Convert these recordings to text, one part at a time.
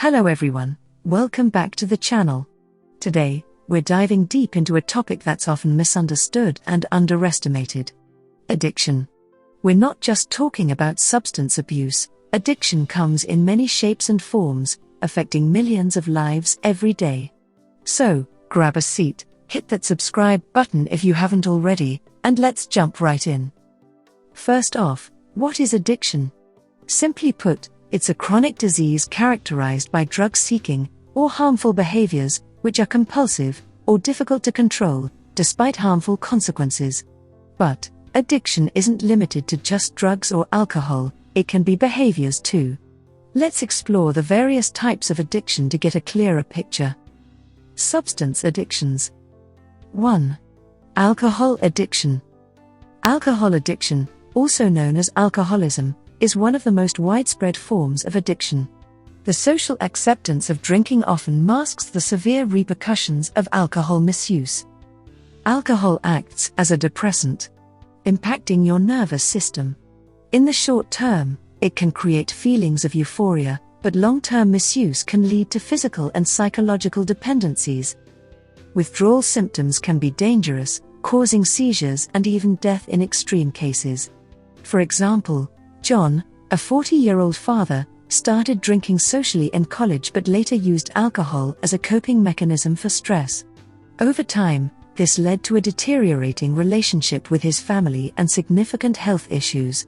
Hello everyone, welcome back to the channel. Today, we're diving deep into a topic that's often misunderstood and underestimated: addiction. We're not just talking about substance abuse. Addiction comes in many shapes and forms, affecting millions of lives every day. So, grab a seat, hit that subscribe button if you haven't already, and let's jump right in. First off, what is addiction? Simply put, it's a chronic disease characterized by drug-seeking or harmful behaviors, which are compulsive or difficult to control, despite harmful consequences. But addiction isn't limited to just drugs or alcohol, it can be behaviors too. Let's explore the various types of addiction to get a clearer picture. Substance addictions. 1. Alcohol addiction. Alcohol addiction, also known as alcoholism, is one of the most widespread forms of addiction. The social acceptance of drinking often masks the severe repercussions of alcohol misuse. Alcohol acts as a depressant, impacting your nervous system. In the short term, it can create feelings of euphoria, but long-term misuse can lead to physical and psychological dependencies. Withdrawal symptoms can be dangerous, causing seizures and even death in extreme cases. For example, John, a 40-year-old father, started drinking socially in college but later used alcohol as a coping mechanism for stress. Over time, this led to a deteriorating relationship with his family and significant health issues.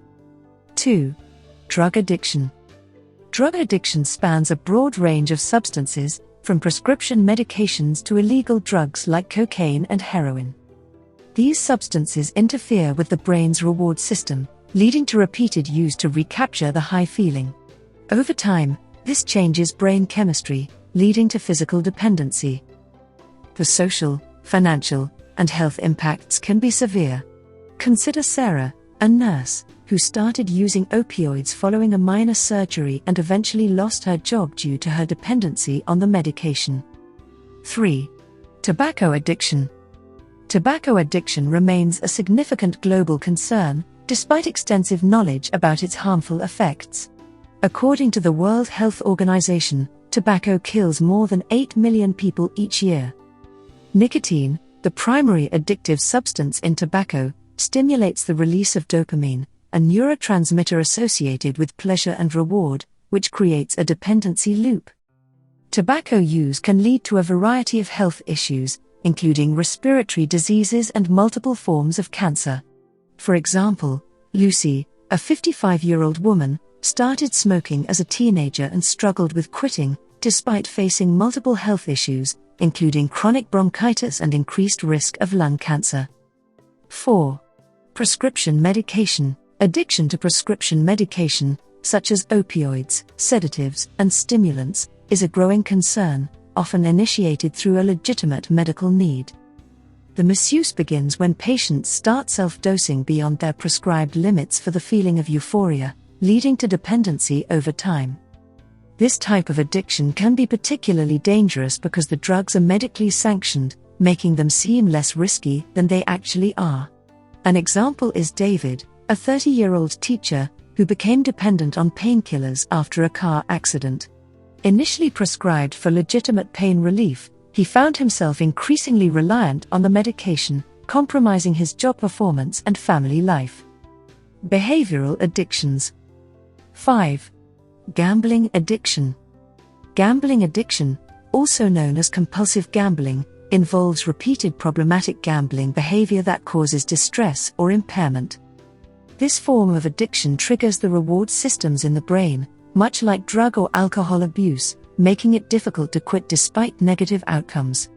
2. Drug addiction. Drug addiction spans a broad range of substances, from prescription medications to illegal drugs like cocaine and heroin. These substances interfere with the brain's reward system, leading to repeated use to recapture the high feeling. Over time, this changes brain chemistry, leading to physical dependency. The social, financial, and health impacts can be severe. Consider Sarah, a nurse, who started using opioids following a minor surgery and eventually lost her job due to her dependency on the medication. 3. Tobacco addiction. Tobacco addiction remains a significant global concern, despite extensive knowledge about its harmful effects. According to the World Health Organization, tobacco kills more than 8 million people each year. Nicotine, the primary addictive substance in tobacco, stimulates the release of dopamine, a neurotransmitter associated with pleasure and reward, which creates a dependency loop. Tobacco use can lead to a variety of health issues, including respiratory diseases and multiple forms of cancer. For example, Lucy, a 55-year-old woman, started smoking as a teenager and struggled with quitting, despite facing multiple health issues, including chronic bronchitis and increased risk of lung cancer. 4. Prescription medication. Addiction to prescription medication, such as opioids, sedatives, and stimulants, is a growing concern, often initiated through a legitimate medical need. The misuse begins when patients start self-dosing beyond their prescribed limits for the feeling of euphoria, leading to dependency over time. This type of addiction can be particularly dangerous because the drugs are medically sanctioned, making them seem less risky than they actually are. An example is David, a 30-year-old teacher, who became dependent on painkillers after a car accident. Initially prescribed for legitimate pain relief, he found himself increasingly reliant on the medication, compromising his job performance and family life. Behavioral addictions. 5. Gambling addiction. Gambling addiction, also known as compulsive gambling, involves repeated problematic gambling behavior that causes distress or impairment. This form of addiction triggers the reward systems in the brain, much like drug or alcohol abuse, making it difficult to quit despite negative outcomes.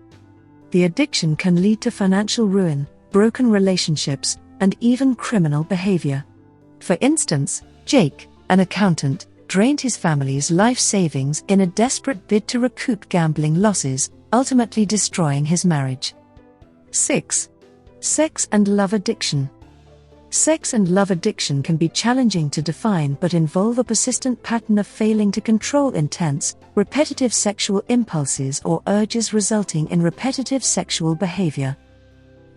The addiction can lead to financial ruin, broken relationships, and even criminal behavior. For instance, Jake, an accountant, drained his family's life savings in a desperate bid to recoup gambling losses, ultimately destroying his marriage. 6. Sex and love addiction. Sex and love addiction can be challenging to define but involve a persistent pattern of failing to control intense, repetitive sexual impulses or urges resulting in repetitive sexual behavior.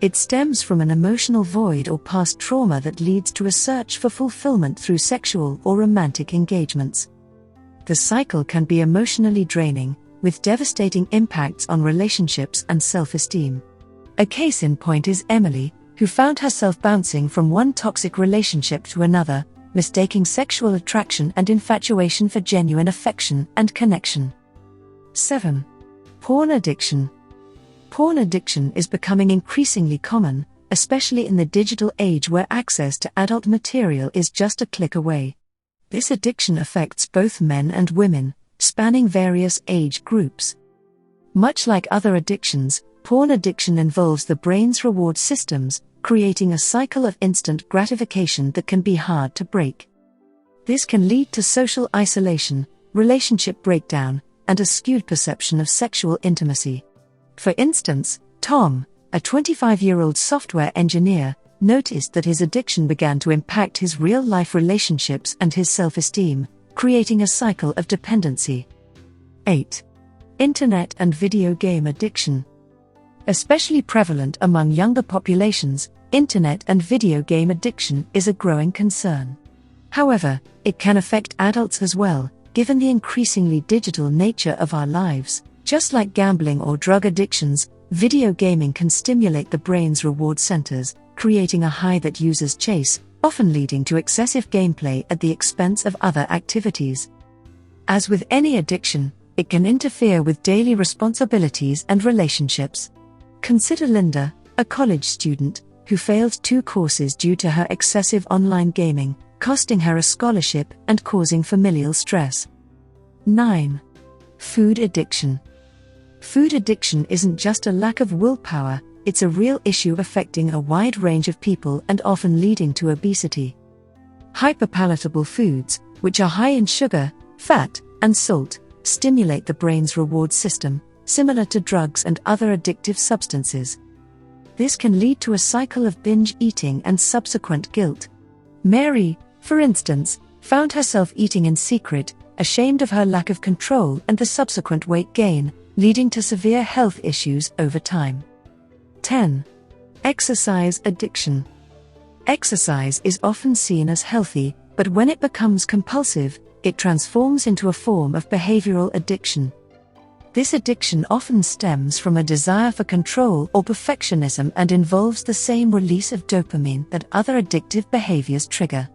It stems from an emotional void or past trauma that leads to a search for fulfillment through sexual or romantic engagements. The cycle can be emotionally draining, with devastating impacts on relationships and self-esteem. A case in point is Emily, who found herself bouncing from one toxic relationship to another, mistaking sexual attraction and infatuation for genuine affection and connection. 7. Porn addiction. Porn addiction is becoming increasingly common, especially in the digital age where access to adult material is just a click away. This addiction affects both men and women, spanning various age groups. Much like other addictions, porn addiction involves the brain's reward systems, creating a cycle of instant gratification that can be hard to break. This can lead to social isolation, relationship breakdown, and a skewed perception of sexual intimacy. For instance, Tom, a 25-year-old software engineer, noticed that his addiction began to impact his real-life relationships and his self-esteem, creating a cycle of dependency. 8. Internet and video game addiction. Especially prevalent among younger populations, internet and video game addiction is a growing concern. However, it can affect adults as well, given the increasingly digital nature of our lives. Just like gambling or drug addictions, video gaming can stimulate the brain's reward centers, creating a high that users chase, often leading to excessive gameplay at the expense of other activities. As with any addiction, it can interfere with daily responsibilities and relationships. Consider Linda, a college student, who failed 2 courses due to her excessive online gaming, costing her a scholarship and causing familial stress. 9. Food addiction. Food addiction isn't just a lack of willpower, it's a real issue affecting a wide range of people and often leading to obesity. Hyperpalatable foods, which are high in sugar, fat, and salt, stimulate the brain's reward system, similar to drugs and other addictive substances. This can lead to a cycle of binge eating and subsequent guilt. Mary, for instance, found herself eating in secret, ashamed of her lack of control and the subsequent weight gain, leading to severe health issues over time. 10. Exercise addiction. Exercise is often seen as healthy, but when it becomes compulsive, it transforms into a form of behavioral addiction. This addiction often stems from a desire for control or perfectionism and involves the same release of dopamine that other addictive behaviors trigger.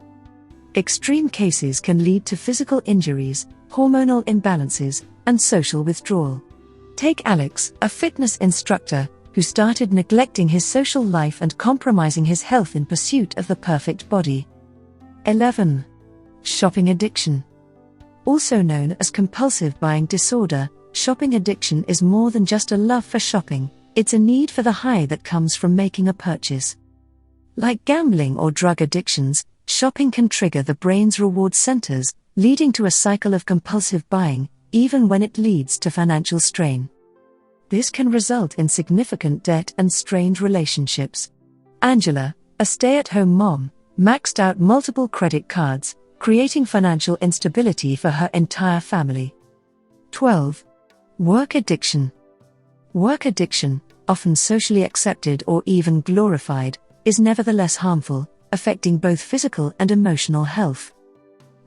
Extreme cases can lead to physical injuries, hormonal imbalances, and social withdrawal. Take Alex, a fitness instructor, who started neglecting his social life and compromising his health in pursuit of the perfect body. 11. Shopping addiction. Also known as compulsive buying disorder, shopping addiction is more than just a love for shopping, it's a need for the high that comes from making a purchase. Like gambling or drug addictions, shopping can trigger the brain's reward centers, leading to a cycle of compulsive buying, even when it leads to financial strain. This can result in significant debt and strained relationships. Angela, a stay-at-home mom, maxed out multiple credit cards, creating financial instability for her entire family. 12. Work addiction. Work addiction, often socially accepted or even glorified, is nevertheless harmful, affecting both physical and emotional health.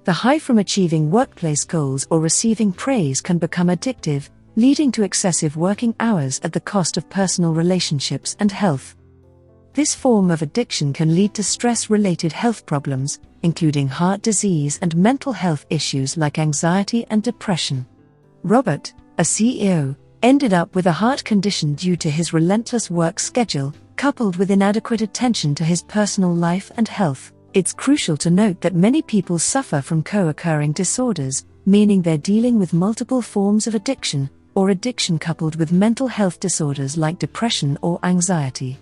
The high from achieving workplace goals or receiving praise can become addictive, leading to excessive working hours at the cost of personal relationships and health. This form of addiction can lead to stress-related health problems, including heart disease and mental health issues like anxiety and depression. Robert, a CEO, ended up with a heart condition due to his relentless work schedule, coupled with inadequate attention to his personal life and health. It's crucial to note that many people suffer from co-occurring disorders, meaning they're dealing with multiple forms of addiction, or addiction coupled with mental health disorders like depression or anxiety.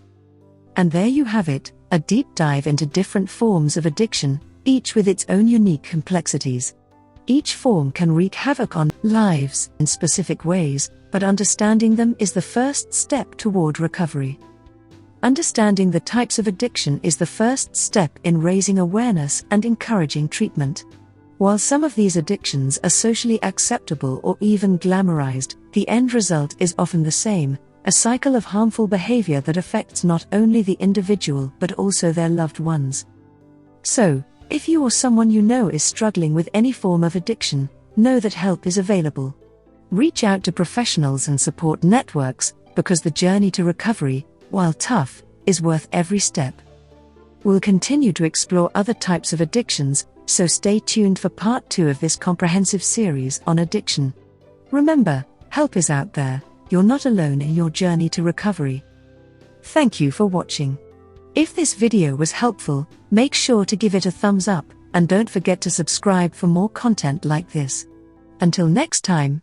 And there you have it, a deep dive into different forms of addiction, each with its own unique complexities. Each form can wreak havoc on lives in specific ways, but understanding them is the first step toward recovery. Understanding the types of addiction is the first step in raising awareness and encouraging treatment. While some of these addictions are socially acceptable or even glamorized, the end result is often the same, a cycle of harmful behavior that affects not only the individual but also their loved ones. So, if you or someone you know is struggling with any form of addiction, know that help is available. Reach out to professionals and support networks, because the journey to recovery, while tough, is worth every step. We'll continue to explore other types of addictions, so stay tuned for part 2 of this comprehensive series on addiction. Remember, help is out there, you're not alone in your journey to recovery. Thank you for watching. If this video was helpful, make sure to give it a thumbs up, and don't forget to subscribe for more content like this. Until next time.